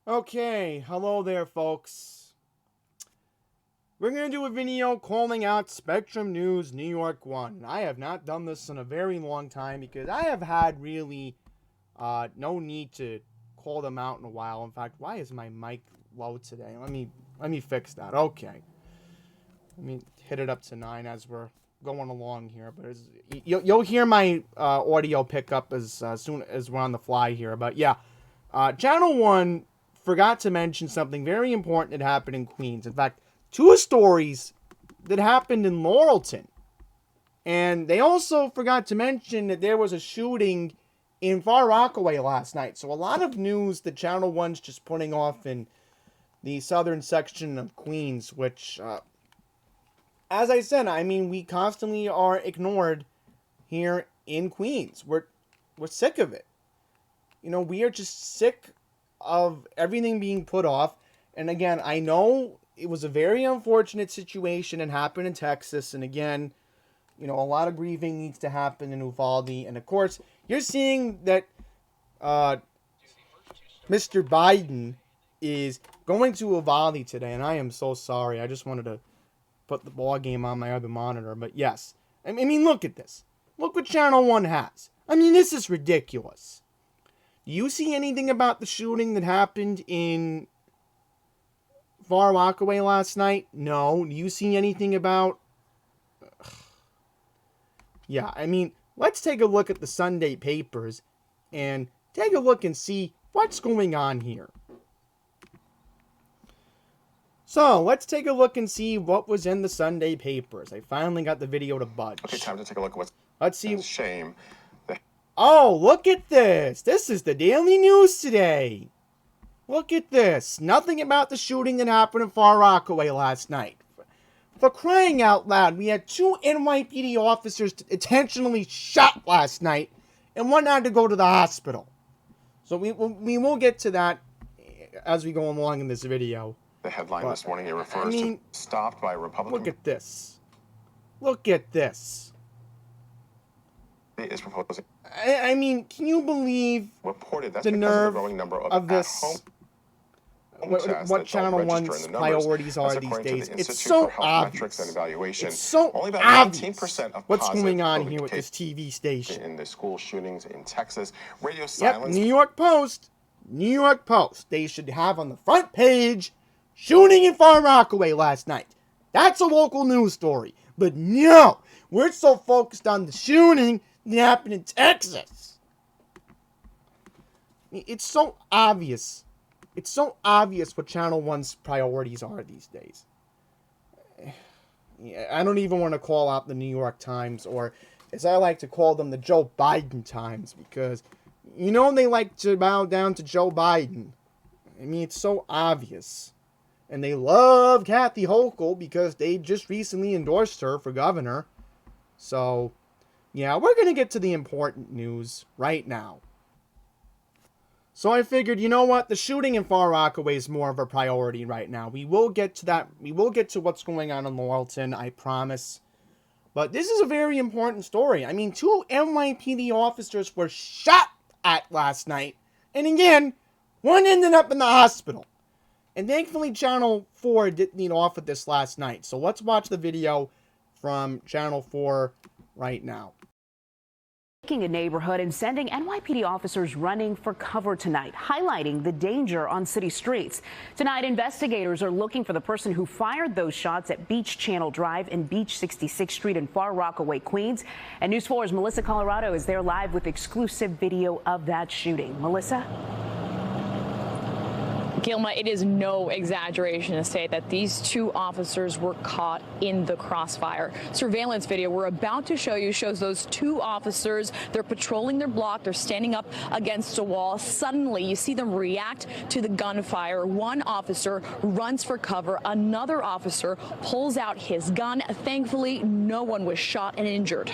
Okay, hello there, folks. We're going to do a video calling out Spectrum News New York 1. I have not done this in a very long time because I have had really no need to call them out in a while. In fact, why is my mic low today? Let me fix that. Okay. Let me hit it up to 9 as we're going along here. But you'll hear my audio pick up as soon as we're on the fly here. But yeah, Channel 1 forgot to mention something very important that happened in Queens. In fact, two stories that happened in Laurelton. And they also forgot to mention that there was a shooting in Far Rockaway last night. So a lot of news that Channel 1's just putting off in the southern section of Queens, which, as I said, I mean, we constantly are ignored here in Queens. We're sick of it. You know, we are just sick of everything being put off. And again, I know it was a very unfortunate situation and happened in Texas. And again, you know, a lot of grieving needs to happen in Uvalde. And of course, you're seeing that Mr. Biden is going to Uvalde today. And I am so sorry. I just wanted to put the ball game on my other monitor. But yes, I mean, look at this. Look what Channel 1 has. I mean, this is ridiculous. Do you see anything about the shooting that happened in Far Rockaway last night? No. Do you see anything about... Yeah, I mean, let's take a look at the Sunday papers and take a look and see what's going on here. So, let's take a look and see what was in the Sunday papers. I finally got the video to budge. Okay, time to take a look at what's... Let's see. Shame. Oh, look at this. This is the Daily News today. Look at this. Nothing about the shooting that happened in Far Rockaway last night. For crying out loud, we had two NYPD officers intentionally shot last night, and one had to go to the hospital. So we will get to that as we go along in this video. The headline this morning, it refers to stopped by Republican... Look at this. Look at this. Is proposing... I mean, can you believe reported that's the nerve of the growing number of this? What Channel 1's priorities are these days. It's so obvious. It's so obvious what's going on here with this TV station. In the school shootings in Texas, radio silence. Yep, New York Post. New York Post. They should have on the front page, shooting in Far Rockaway last night. That's a local news story. But no, we're so focused on the shooting that happened in Texas. It's so obvious. It's so obvious what Channel 1's priorities are these days. I don't even want to call out the New York Times, or as I like to call them, the Joe Biden Times, because you know they like to bow down to Joe Biden. I mean, it's so obvious. And they love Kathy Hochul because they just recently endorsed her for governor. So, yeah, we're going to get to the important news right now. So I figured, you know what? The shooting in Far Rockaway is more of a priority right now. We will get to that. We will get to what's going on in Laurelton, I promise. But this is a very important story. I mean, two NYPD officers were shot at last night. And again, one ended up in the hospital. And thankfully, Channel 4 didn't lead off with this last night. So let's watch the video from Channel 4 right now. A neighborhood and sending NYPD officers running for cover tonight, highlighting the danger on city streets. Tonight, investigators are looking for the person who fired those shots at Beach Channel Drive and Beach 66th Street in Far Rockaway, Queens. And News 4's Melissa Colorado is there live with exclusive video of that shooting. Melissa? Gilma, it is no exaggeration to say that these two officers were caught in the crossfire. Surveillance video we're about to show you shows those two officers. They're patrolling their block. They're standing up against a wall. Suddenly, you see them react to the gunfire. One officer runs for cover. Another officer pulls out his gun. Thankfully, no one was shot and injured.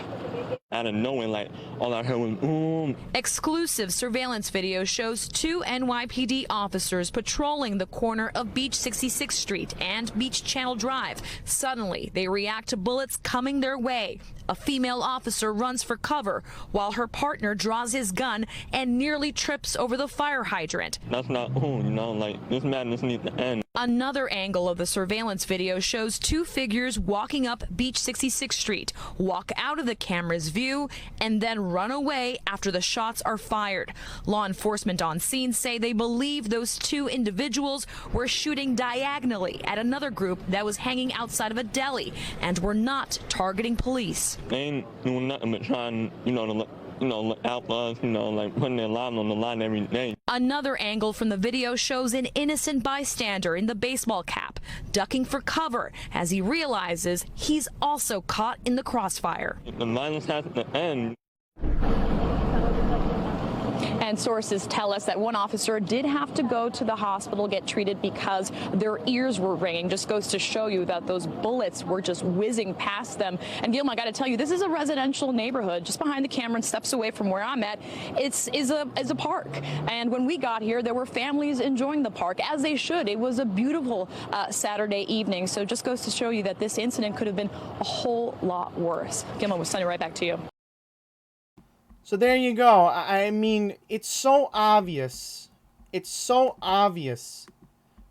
out of nowhere, like, all I heard was boom. Exclusive surveillance video shows two NYPD officers patrolling the corner of Beach 66th Street and Beach Channel Drive. Suddenly, they react to bullets coming their way. A female officer runs for cover while her partner draws his gun and nearly trips over the fire hydrant. That's not cool, you know, like, this madness needs to end. Another angle of the surveillance video shows two figures walking up Beach 66th Street, walk out of the camera's view, and then run away after the shots are fired. Law enforcement on scene say they believe those two individuals were shooting diagonally at another group that was hanging outside of a deli and were not targeting police. They ain't doing nothing but trying, to look out for us, like putting their lives on the line every day. Another angle from the video shows an innocent bystander in the baseball cap ducking for cover as he realizes he's also caught in the crossfire. The violence has to end. And sources tell us that one officer did have to go to the hospital, get treated because their ears were ringing. Just goes to show you that those bullets were just whizzing past them. And Gilma, I got to tell you, this is a residential neighborhood just behind the camera and steps away from where I'm at. Is a park. And when we got here, there were families enjoying the park, as they should. It was a beautiful Saturday evening. So just goes to show you that this incident could have been a whole lot worse. Gilma, we'll send it right back to you. So there you go. I mean, it's so obvious. It's so obvious.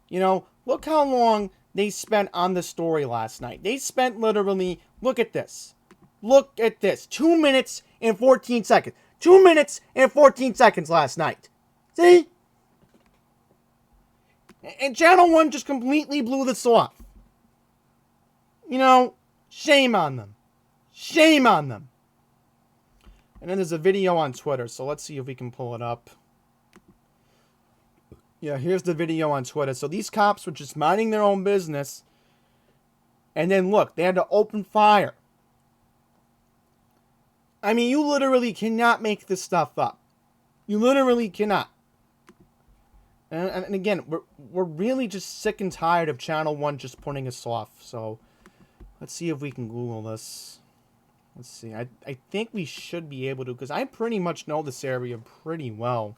Look how long they spent on the story last night. They spent literally, look at this. Look at this. 2 minutes and 14 seconds. 2 minutes and 14 seconds last night. See? And Channel 1 just completely blew this off. Shame on them. Shame on them. And then there's a video on Twitter, so let's see if we can pull it up. Yeah, here's the video on Twitter. So these cops were just minding their own business. And then look, they had to open fire. I mean, you literally cannot make this stuff up. You literally cannot. And again, we're really just sick and tired of Channel 1 just putting us off. So let's see if we can Google this. Let's see. I think we should be able to, because I pretty much know this area pretty well.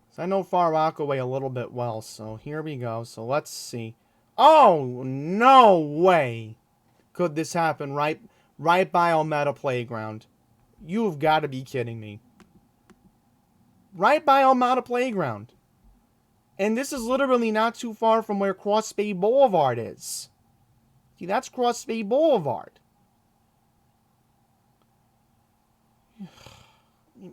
So I know Far Rockaway a little bit well. So here we go. So let's see. Oh, no way could this happen right by Almeda Playground. You've got to be kidding me. Right by Almeda Playground. And this is literally not too far from where Cross Bay Boulevard is. See, that's Cross Bay Boulevard.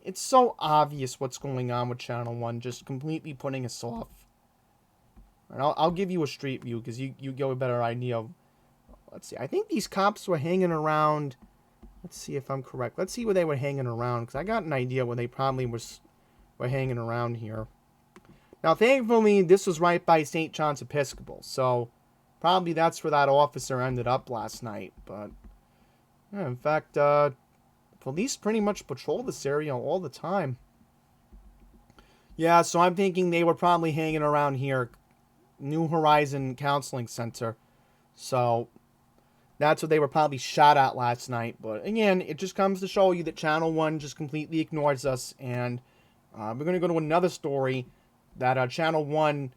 It's so obvious what's going on with Channel 1, just completely putting us off. And I'll give you a street view, because you get a better idea of... Let's see, I think these cops were hanging around... Let's see if I'm correct. Let's see where they were hanging around, because I got an idea where they probably were hanging around here. Now, thankfully, this was right by St. John's Episcopal, so probably that's where that officer ended up last night. But, yeah, in fact, police pretty much patrol this area all the time. Yeah, so I'm thinking they were probably hanging around here. New Horizon Counseling Center. So, that's what they were probably shot at last night. But, again, it just comes to show you that Channel 1 just completely ignores us. And we're going to go to another story that Channel 1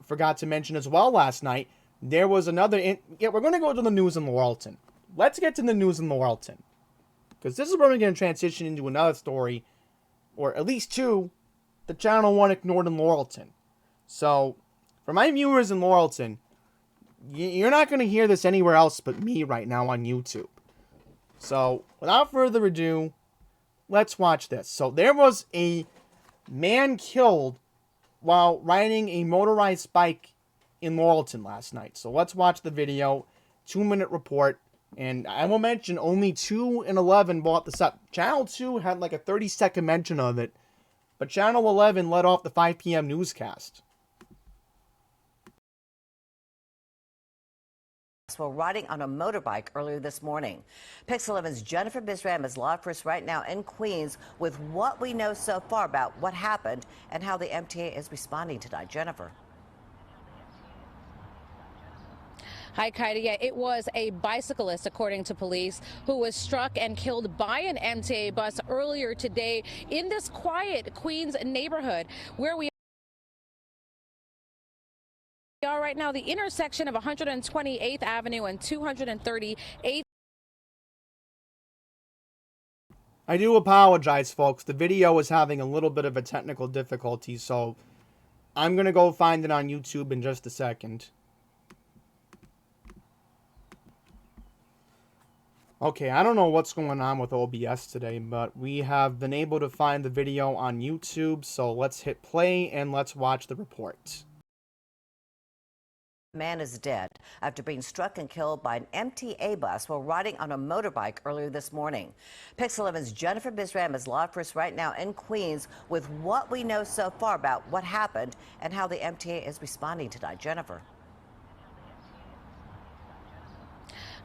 forgot to mention as well last night. There was another... we're going to go to the news in Laurelton. Let's get to the news in Laurelton. Because this is where we're going to transition into another story, or at least two, that Channel 1 ignored in Laurelton. So, for my viewers in Laurelton, you're not going to hear this anywhere else but me right now on YouTube. So, without further ado, let's watch this. So, there was a man killed while riding a motorized bike in Laurelton last night. So, let's watch the video, 2-minute report. And I will mention only 2 and 11 brought this up. Channel 2 had like a 30-second mention of it. But Channel 11 led off the 5 p.m. newscast. While riding on a motorbike earlier this morning. Pix 11's Jennifer Bisram is live for us right now in Queens with what we know so far about what happened and how the MTA is responding tonight. Jennifer. Hi, Kaida. Yeah, it was a bicyclist, according to police, who was struck and killed by an MTA bus earlier today in this quiet Queens neighborhood where we are right now, the intersection of 128th Avenue and 238th. I do apologize, folks. The video is having a little bit of a technical difficulty, so I'm going to go find it on YouTube in just a second. Okay, I don't know what's going on with OBS today, but we have been able to find the video on YouTube, so let's hit play and let's watch the report. Man is dead after being struck and killed by an MTA bus while riding on a motorbike earlier this morning. Pix 11's Jennifer Bisram is live for us right now in Queens with what we know so far about what happened and how the MTA is responding tonight. Jennifer.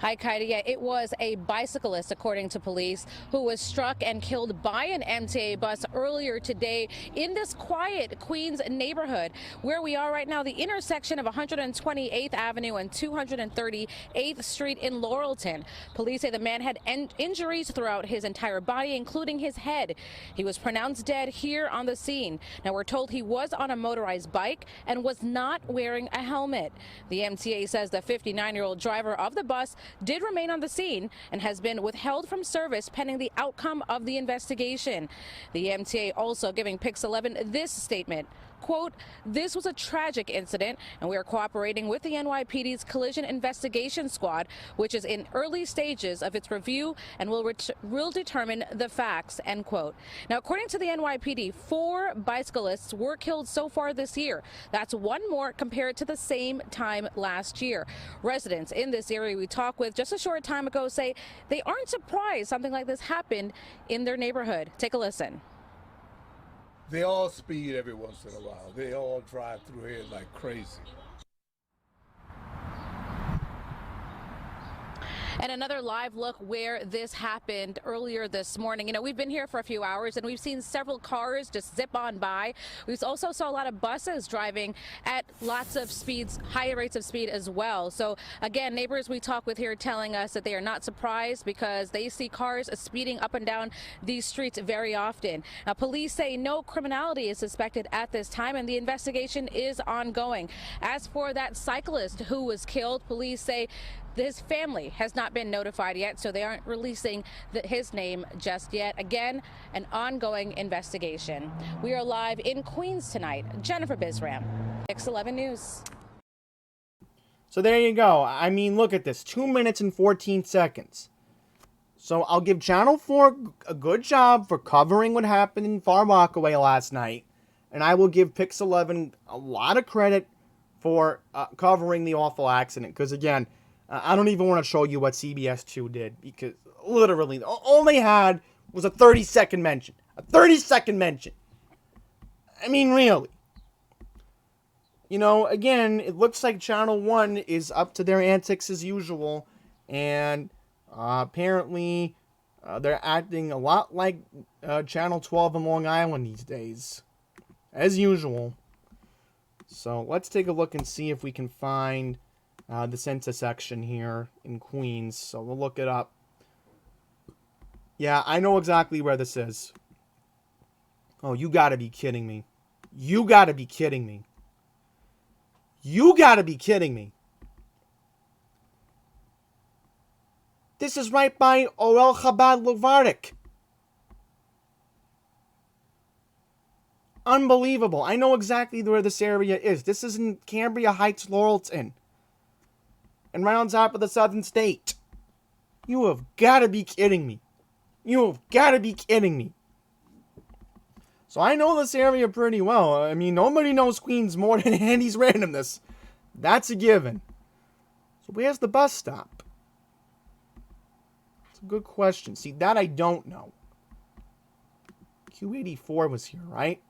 Hi, Kaida. Yeah, it was a bicyclist, according to police, who was struck and killed by an MTA bus earlier today in this quiet Queens neighborhood where we are right now, the intersection of 128th Avenue and 238th Street in Laurelton. Police say the man had injuries throughout his entire body, including his head. He was pronounced dead here on the scene. Now, we're told he was on a motorized bike and was not wearing a helmet. The MTA says the 59-year-old driver of the bus did remain on the scene and has been withheld from service pending the outcome of the investigation. The MTA also giving Pix 11 this statement. Quote, "This was a tragic incident, and we are cooperating with the NYPD's Collision Investigation Squad, which is in early stages of its review and will determine the facts," end quote. Now, according to the NYPD, 4 bicyclists were killed so far this year. That's 1 more compared to the same time last year. Residents in this area we talked with just a short time ago say they aren't surprised something like this happened in their neighborhood. Take a listen. They all speed every once in a while. They all drive through here like crazy. And another live look where this happened earlier this morning. You know, we've been here for a few hours and we've seen several cars just zip on by. We also saw a lot of buses driving at lots of speeds, higher rates of speed as well. So again, neighbors we talk with here telling us that they are not surprised because they see cars speeding up and down these streets very often. Now, police say no criminality is suspected at this time and the investigation is ongoing. As for that cyclist who was killed, police say his family has not been notified yet, so they aren't releasing his name just yet. Again, an ongoing investigation. We are live in Queens tonight. Jennifer Bisram, Pix 11 News. So there you go. I mean, look at this. 2 minutes and 14 seconds. So I'll give Channel 4 a good job for covering what happened in Far Rockaway last night. And I will give Pix 11 a lot of credit for covering the awful accident. Because again, I don't even want to show you what CBS 2 did, because literally all they had was a 30-second mention. A 30-second mention. I mean, really. You know, again, it looks like Channel 1 is up to their antics as usual, and apparently they're acting a lot like Channel 12 in Long Island these days, as usual. So let's take a look and see if we can find the census section here in Queens. So we'll look it up. Yeah, I know exactly where this is. Oh, you gotta be kidding me. You gotta be kidding me. You gotta be kidding me. This is right by Orel Chabad Lovardik. Unbelievable. I know exactly where this area is. This is in Cambria Heights, Laurelton. And right on top of the Southern State. You have got to be kidding me. You have got to be kidding me. So I know this area pretty well. I mean, nobody knows Queens more than Andy's randomness. That's a given. So where's the bus stop? It's a good question. See, that I don't know. Q84 was here, right?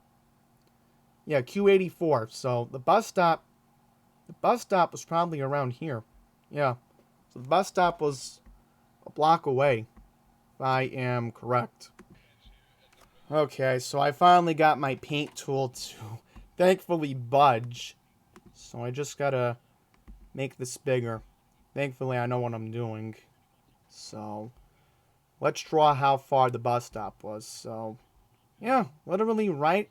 Yeah, Q84. So the bus stop was probably around here. Yeah. So the bus stop was a block away, if I am correct. Okay, so I finally got my paint tool to thankfully budge. So I just gotta make this bigger. Thankfully, I know what I'm doing. So, let's draw how far the bus stop was. So, yeah, literally right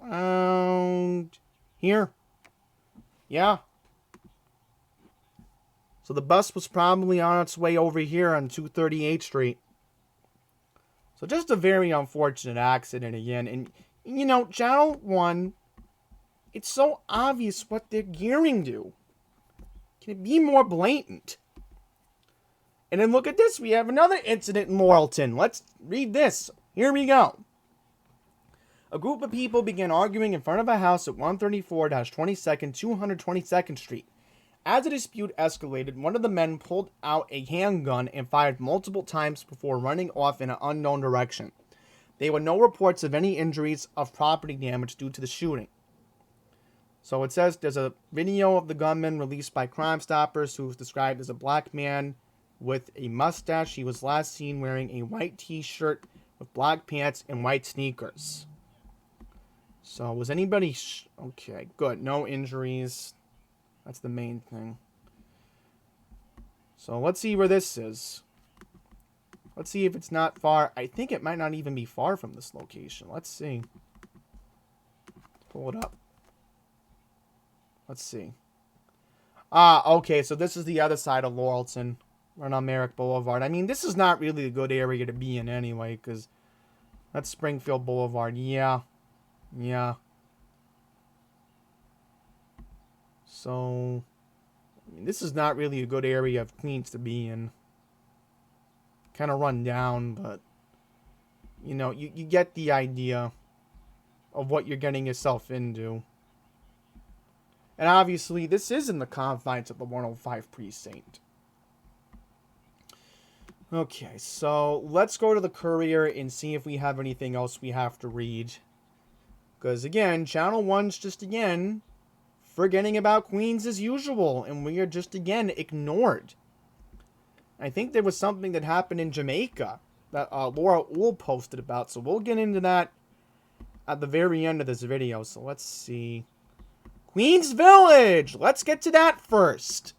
around here. Yeah. So the bus was probably on its way over here on 238th Street. So just a very unfortunate accident again. And, you know, Channel 1, it's so obvious what they're gearing to. Can it be more blatant? And then look at this. We have another incident in Laurelton. Let's read this. Here we go. A group of people began arguing in front of a house at 134-22nd, 222nd Street. As the dispute escalated, one of the men pulled out a handgun and fired multiple times before running off in an unknown direction. There were no reports of any injuries of property damage due to the shooting. So it says there's a video of the gunman released by Crime Stoppers who was described as a black man with a mustache. He was last seen wearing a white t-shirt with black pants and white sneakers. So was anybody... okay, good. No injuries. That's the main thing. So let's see where this is. Let's see if it's not far. I think it might not even be far from this location. Let's see. Pull it up. Let's see. Okay, so this is the other side of Laurelton. Right on Merrick Boulevard. I mean, this is not really a good area to be in anyway, because that's Springfield Boulevard. Yeah. Yeah. So, I mean, this is not really a good area of Queens to be in. Kind of run down, but, you know, you get the idea of what you're getting yourself into. And obviously, this is in the confines of the 105 precinct. Okay, so let's go to the Courier and see if we have anything else we have to read. Because, again, Channel 1's just, again, forgetting about Queens as usual. And we are just, again, ignored. I think there was something that happened in Jamaica that Laura Uhl posted about. So we'll get into that at the very end of this video. So let's see. Queens Village! Let's get to that first.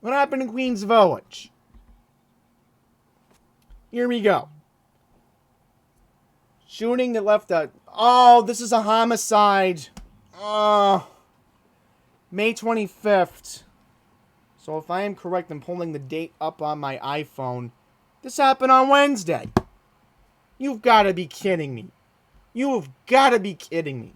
What happened in Queens Village? Here we go. Shooting that left a... oh, this is a homicide. May 25th. So if I am correct, I'm pulling the date up on my iPhone. This happened on Wednesday. You've got to be kidding me. You have got to be kidding me.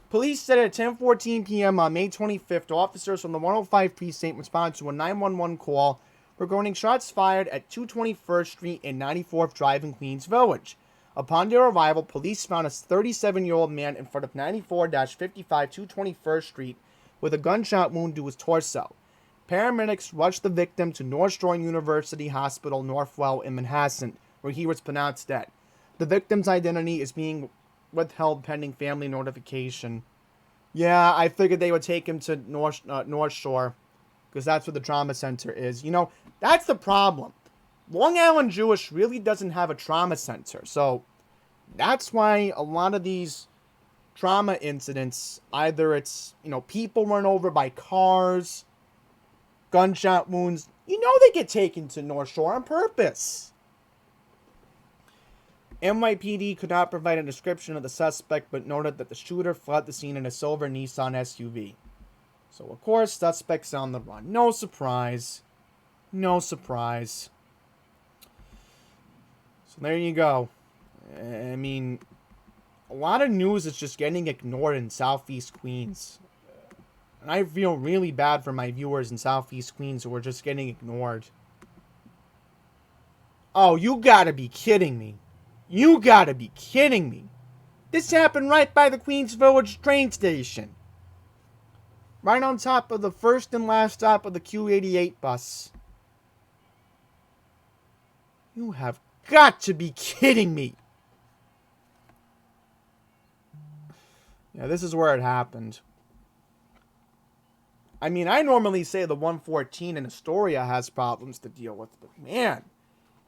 Police said at 10:14 p.m. on May 25th, officers from the 105 precinct responded to a 911 call regarding shots fired at 221st Street and 94th Drive in Queens Village. Upon their arrival, police found a 37-year-old man in front of 94-55 221st Street with a gunshot wound to his torso. Paramedics rushed the victim to North Shore University Hospital, Northwell in Manhasset, where he was pronounced dead. The victim's identity is being withheld pending family notification. Yeah, I figured they would take him to North Shore, because that's where the trauma center is. You know, that's the problem. Long Island Jewish really doesn't have a trauma center, so that's why a lot of these trauma incidents, either it's, you know, people run over by cars, gunshot wounds, you know they get taken to North Shore on purpose. NYPD could not provide a description of the suspect, but noted that the shooter fled the scene in a silver Nissan SUV. So, of course, suspect's on the run. No surprise. No surprise. So, there you go. I mean, a lot of news is just getting ignored in Southeast Queens. And I feel really bad for my viewers in Southeast Queens who are just getting ignored. Oh, you gotta be kidding me. You gotta be kidding me. This happened right by the Queens Village train station. Right on top of the first and last stop of the Q88 bus. You have got to be kidding me. Yeah, this is where it happened. I mean, I normally say the 114 in Astoria has problems to deal with, but man,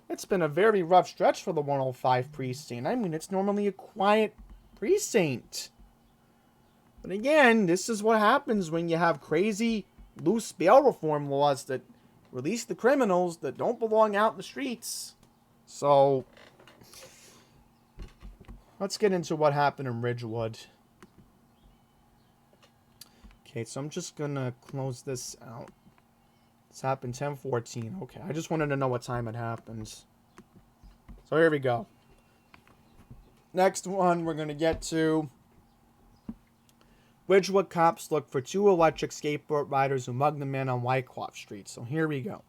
it's been a very rough stretch for the 105 precinct. I mean, it's normally a quiet precinct. But again, this is what happens when you have crazy loose bail reform laws that release the criminals that don't belong out in the streets. So, let's get into what happened in Ridgewood. Okay, so I'm just gonna close this out. This happened 10:14. Okay, I just wanted to know what time it happened. So here we go. Next one we're gonna get to. Ridgewood cops look for 2 electric skateboard riders who mugged a man on Wyckoff Street. So here we go.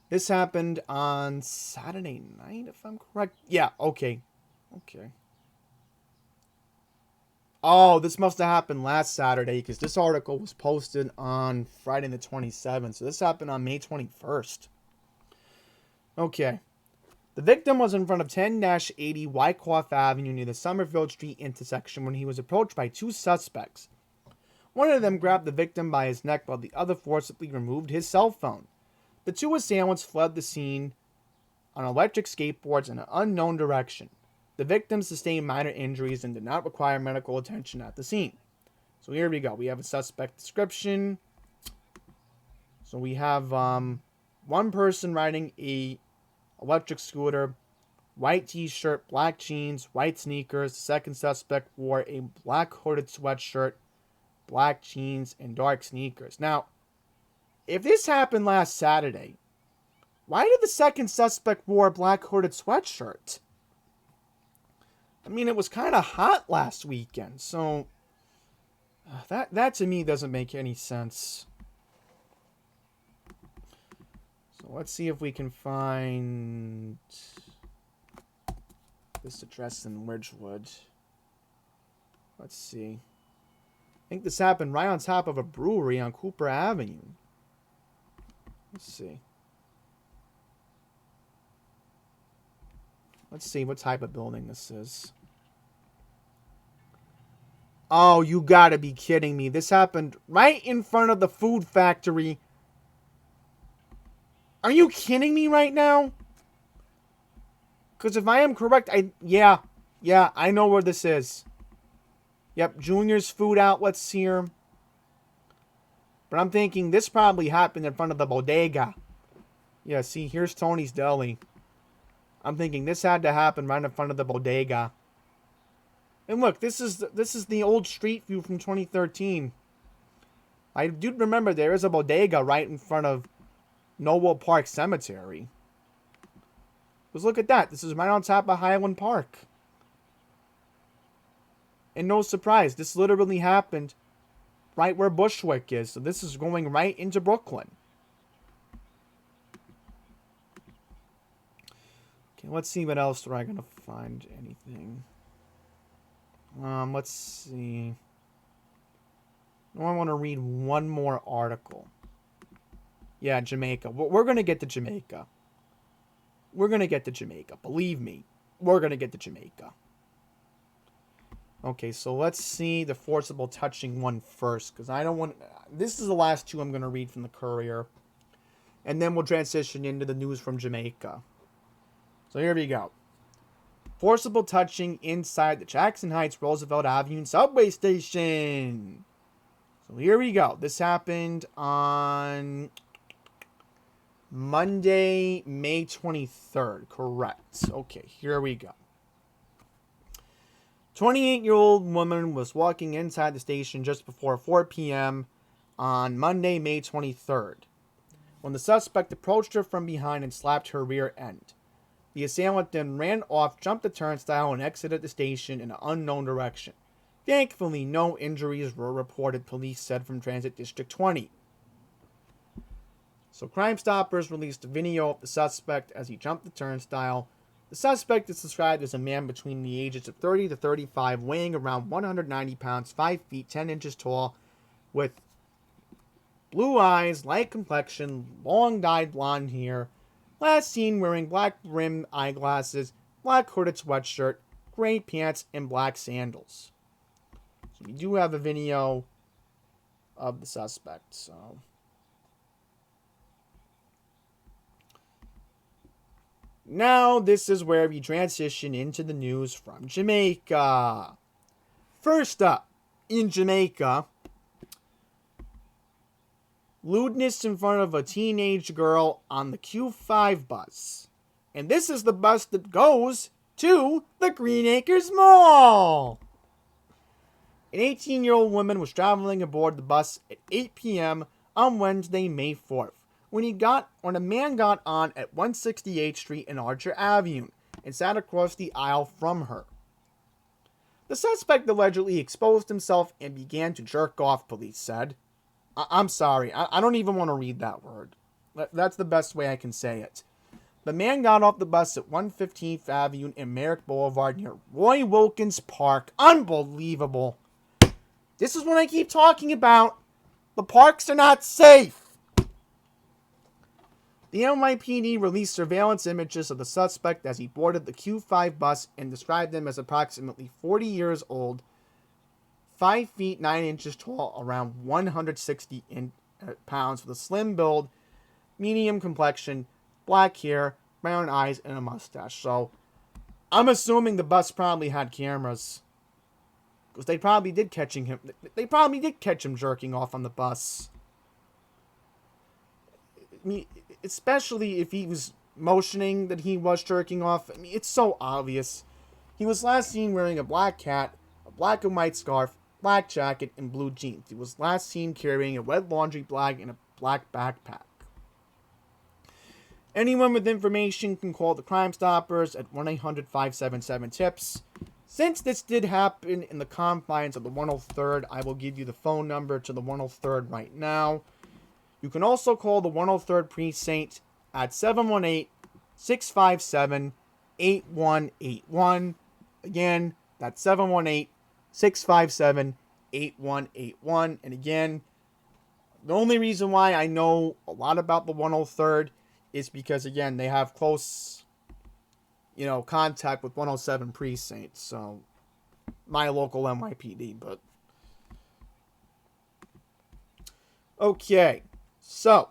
This happened on Saturday night, if I'm correct. Yeah, okay. Oh, this must have happened last Saturday because this article was posted on Friday the 27th. So this happened on May 21st. Okay. The victim was in front of 10-80 Wyckoff Avenue near the Somerville Street intersection when he was approached by 2 suspects. One of them grabbed the victim by his neck while the other forcibly removed his cell phone. The 2 assailants fled the scene on electric skateboards in an unknown direction. The victim sustained minor injuries and did not require medical attention at the scene. So here we go. We have a suspect description. So we have one person riding a electric scooter, white t-shirt, black jeans, white sneakers. The second suspect wore a black hooded sweatshirt, black jeans, and dark sneakers. Now, if this happened last Saturday, why did the second suspect wear a black hooded sweatshirt? I mean, it was kind of hot last weekend, so that to me doesn't make any sense. So let's see if we can find this address in Ridgewood. Let's see. I think this happened right on top of a brewery on Cooper Avenue. Let's see. Let's see what type of building this is. Oh, you gotta be kidding me. This happened right in front of the food factory. Are you kidding me right now? Because if I am correct, yeah, I know where this is. Yep, Junior's Food Outlets here. But I'm thinking this probably happened in front of the bodega. Yeah, see, here's Tony's Deli. I'm thinking this had to happen right in front of the bodega. And look, this is the old street view from 2013. I do remember there is a bodega right in front of Noble Park Cemetery. Because look at that. This is right on top of Highland Park. And no surprise, this literally happened right where Bushwick is. So this is going right into Brooklyn. Okay, let's see what else are I going to find anything. Let's see. I want to read one more article. Yeah, Jamaica. We're going to get to Jamaica. We're going to get to Jamaica. Believe me. We're going to get to Jamaica. Okay, so let's see the forcible touching one first. Because I don't want... This is the last 2 I'm going to read from the Courier. And then we'll transition into the news from Jamaica. So here we go. Forcible touching inside the Jackson Heights Roosevelt Avenue subway station. So here we go. This happened on Monday, May 23rd. Correct. Okay, here we go. 28-year-old woman was walking inside the station just before 4 p.m. on Monday, May 23rd, when the suspect approached her from behind and slapped her rear end. The assailant then ran off, jumped the turnstile, and exited the station in an unknown direction. Thankfully, no injuries were reported, police said from Transit District 20. So Crime Stoppers released a video of the suspect as he jumped the turnstile. The suspect is described as a man between the ages of 30 to 35, weighing around 190 pounds, 5 feet, 10 inches tall, with blue eyes, light complexion, long dyed blonde hair. Last seen wearing black rimmed eyeglasses, black hooded sweatshirt, gray pants, and black sandals. So we do have a video of the suspect, so... Now, this is where we transition into the news from Jamaica. First up, in Jamaica, lewdness in front of a teenage girl on the Q5 bus. And this is the bus that goes to the Green Acres Mall. An 18-year-old woman was traveling aboard the bus at 8 p.m. on Wednesday, May 4th, when a man got on at 168th Street and Archer Avenue and sat across the aisle from her. The suspect allegedly exposed himself and began to jerk off, police said. I'm sorry, I don't even want to read that word. That's the best way I can say it. The man got off the bus at 115th Avenue and Merrick Boulevard near Roy Wilkins Park. Unbelievable. This is what I keep talking about. The parks are not safe. The NYPD released surveillance images of the suspect as he boarded the Q5 bus and described him as approximately 40 years old, 5 feet 9 inches tall, around 160 pounds, with a slim build, medium complexion, black hair, brown eyes, and a mustache. So, I'm assuming the bus probably had cameras. Because they probably did catch him jerking off on the bus. I mean, especially if he was motioning that he was jerking off. I mean, it's so obvious. He was last seen wearing a black hat, a black and white scarf, black jacket, and blue jeans. He was last seen carrying a red laundry bag and a black backpack. Anyone with information can call the Crime Stoppers at 1-800-577-TIPS. Since this did happen in the confines of the 103rd, I will give you the phone number to the 103rd right now. You can also call the 103rd Precinct at 718-657-8181. Again, that's 718-657-8181. And again, the only reason why I know a lot about the 103rd is because, again, they have close, contact with 107 Precinct. So, my local NYPD, but... Okay, so,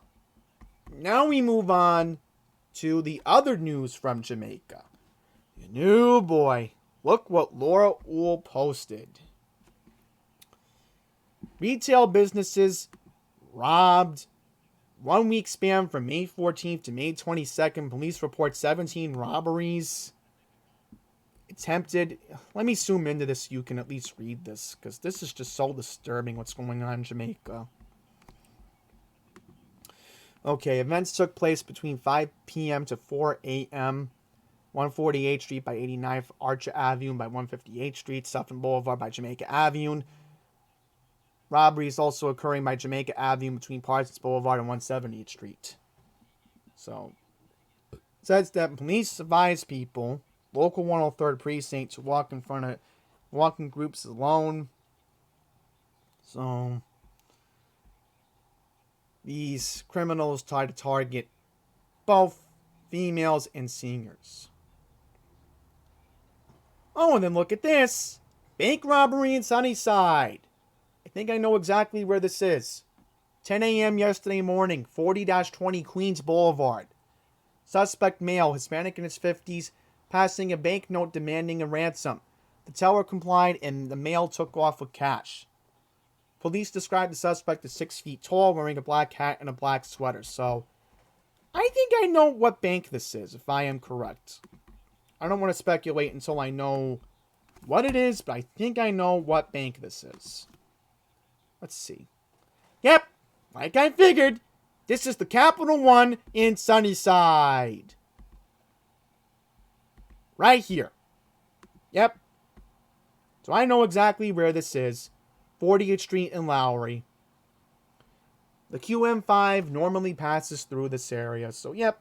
now we move on to the other news from Jamaica. Oh boy, look what Laura Uhl posted. Retail businesses robbed. 1 week span from May 14th to May 22nd. Police report 17 robberies. Attempted. Let me zoom into this so you can at least read this, because this is just so disturbing what's going on in Jamaica. Okay, events took place between 5 p.m. to 4 a.m. 148th Street by 89th, Archer Avenue by 158th Street, Sutton Boulevard by Jamaica Avenue. Robberies also occurring by Jamaica Avenue between Parsons Boulevard and 170th Street. So, it says that police advise people, local 103rd Precinct, to walk in groups alone. So, these criminals try to target both females and seniors. Oh, and then look at this. Bank robbery in Sunnyside. I think I know exactly where this is. 10 a.m. yesterday morning, 40-20 Queens Boulevard. Suspect male, Hispanic in his 50s, passing a banknote demanding a ransom. The teller complied and the male took off with cash. Police described the suspect as 6 feet tall, wearing a black hat and a black sweater. So, I think I know what bank this is, if I am correct. I don't want to speculate until I know what it is, but I think I know what bank this is. Let's see. Yep, like I figured, this is the Capital One in Sunnyside. Right here. Yep. So I know exactly where this is. 40th Street and Lowry. The QM5 normally passes through this area, so yep.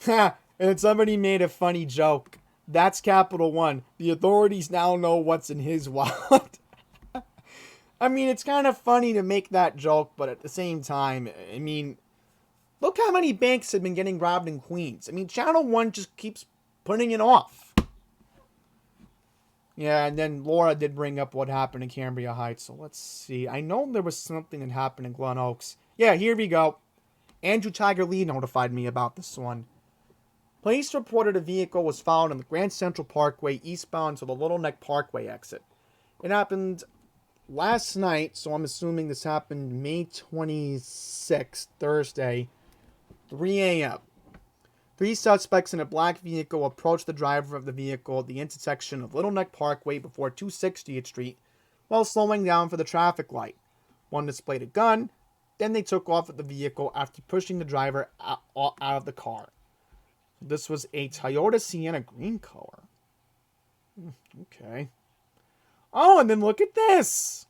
Ha! And somebody made a funny joke. That's Capital One. The authorities now know what's in his wallet. I mean, it's kind of funny to make that joke, but at the same time, I mean, look how many banks have been getting robbed in Queens. I mean, Channel 1 just keeps putting it off. Yeah, and then Laura did bring up what happened in Cambria Heights, so let's see. I know there was something that happened in Glen Oaks. Yeah, here we go. Andrew Tiger Lee notified me about this one. Police reported a vehicle was found on the Grand Central Parkway eastbound to the Little Neck Parkway exit. It happened last night, so I'm assuming this happened May 26th, Thursday, 3 a.m. 3 suspects in a black vehicle approached the driver of the vehicle at the intersection of Little Neck Parkway before 260th Street while slowing down for the traffic light. One displayed a gun, then they took off with the vehicle after pushing the driver out of the car. This was a Toyota Sienna green color. Okay. Oh, and then look at this.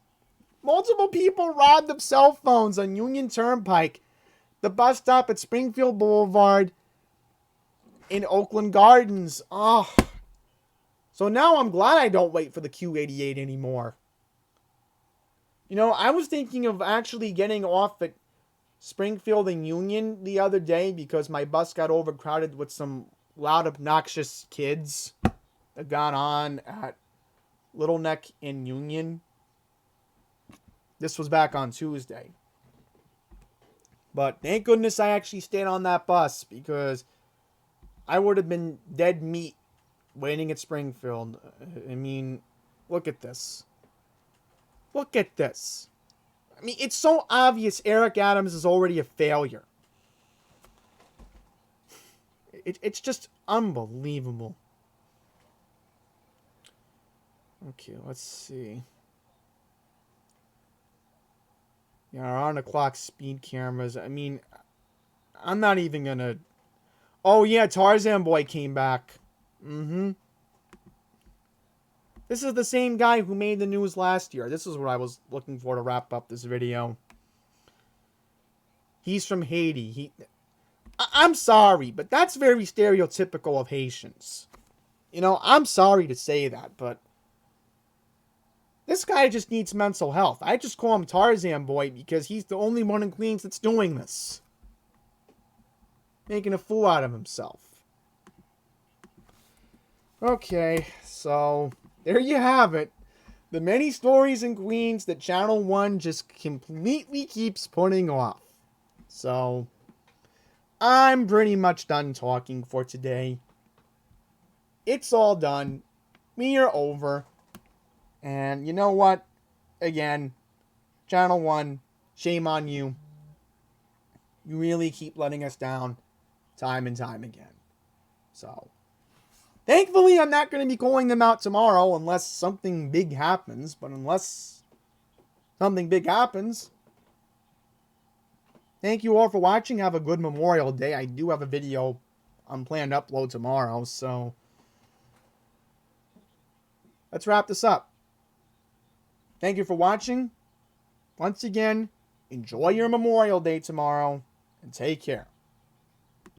Multiple people robbed of cell phones on Union Turnpike, the bus stop at Springfield Boulevard, in Oakland Gardens. Oh. So now I'm glad I don't wait for the Q88 anymore. You know, I was thinking of actually getting off at Springfield and Union the other day because my bus got overcrowded with some loud, obnoxious kids that got on at Little Neck and Union. This was back on Tuesday. But thank goodness I actually stayed on that bus because I would have been dead meat waiting at Springfield. I mean, look at this. Look at this. I mean, it's so obvious Eric Adams is already a failure. It's just unbelievable. Okay, let's see. Yeah, our on-the-clock speed cameras. I mean, I'm not even gonna... Oh, yeah, Tarzan Boy came back. This is the same guy who made the news last year. This is what I was looking for to wrap up this video. He's from Haiti. I'm sorry, but that's very stereotypical of Haitians. You know, I'm sorry to say that, but this guy just needs mental health. I just call him Tarzan Boy because he's the only one in Queens that's doing this. Making a fool out of himself. Okay, so there you have it. The many stories in Queens that Channel 1 just completely keeps putting off. So, I'm pretty much done talking for today. It's all done. We are over. And you know what? Again, Channel 1, shame on you. You really keep letting us down time and time again. So, thankfully, I'm not going to be calling them out tomorrow unless something big happens. But unless something big happens, thank you all for watching. Have a good Memorial Day. I do have a video I'm planning to upload tomorrow. So, let's wrap this up. Thank you for watching. Once again, enjoy your Memorial Day tomorrow and take care.